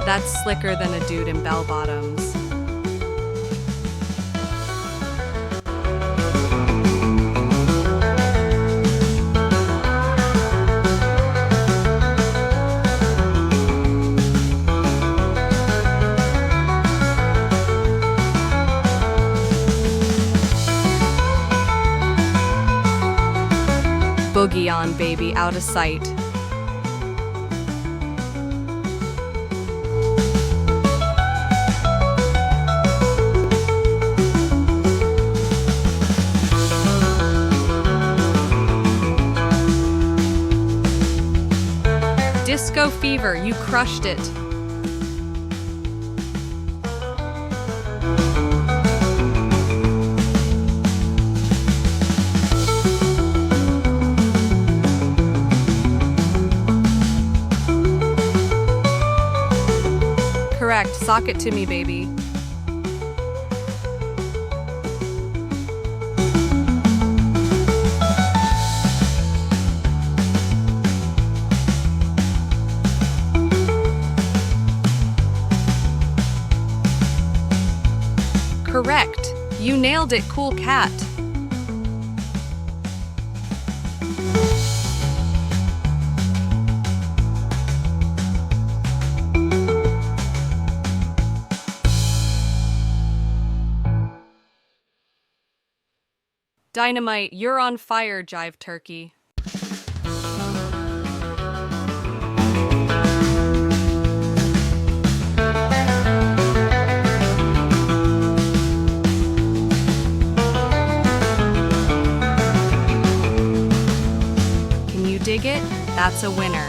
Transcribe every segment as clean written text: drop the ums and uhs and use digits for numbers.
That's slicker than a dude in bell bottoms. Boogie on, baby, out of sight. Disco Fever, you crushed it. Correct, sock it to me, baby. Correct. You nailed it, cool cat. Dynamite, you're on fire, Jive Turkey. Dig it? That's a winner.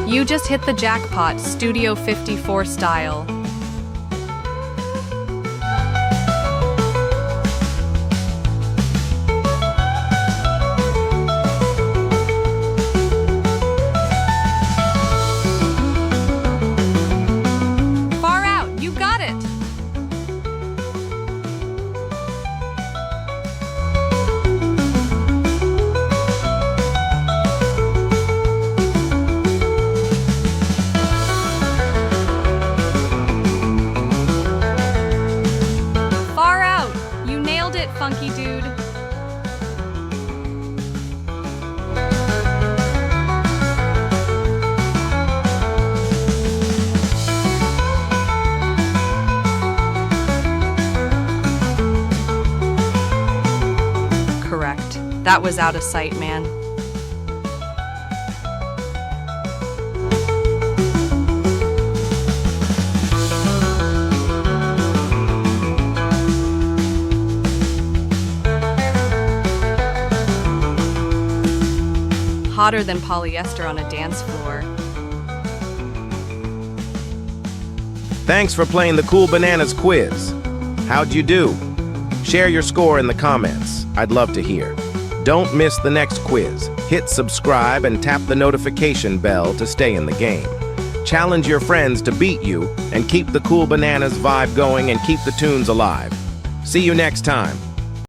You just hit the jackpot, Studio 54 style. Funky dude. Correct. That was out of sight, man. Hotter than polyester on a dance floor. Thanks for playing the Cool Bananas quiz. How'd you do? Share your score in the comments. I'd love to hear. Don't miss the next quiz. Hit subscribe and tap the notification bell to stay in the game. Challenge your friends to beat you and keep the Cool Bananas vibe going and keep the tunes alive. See you next time.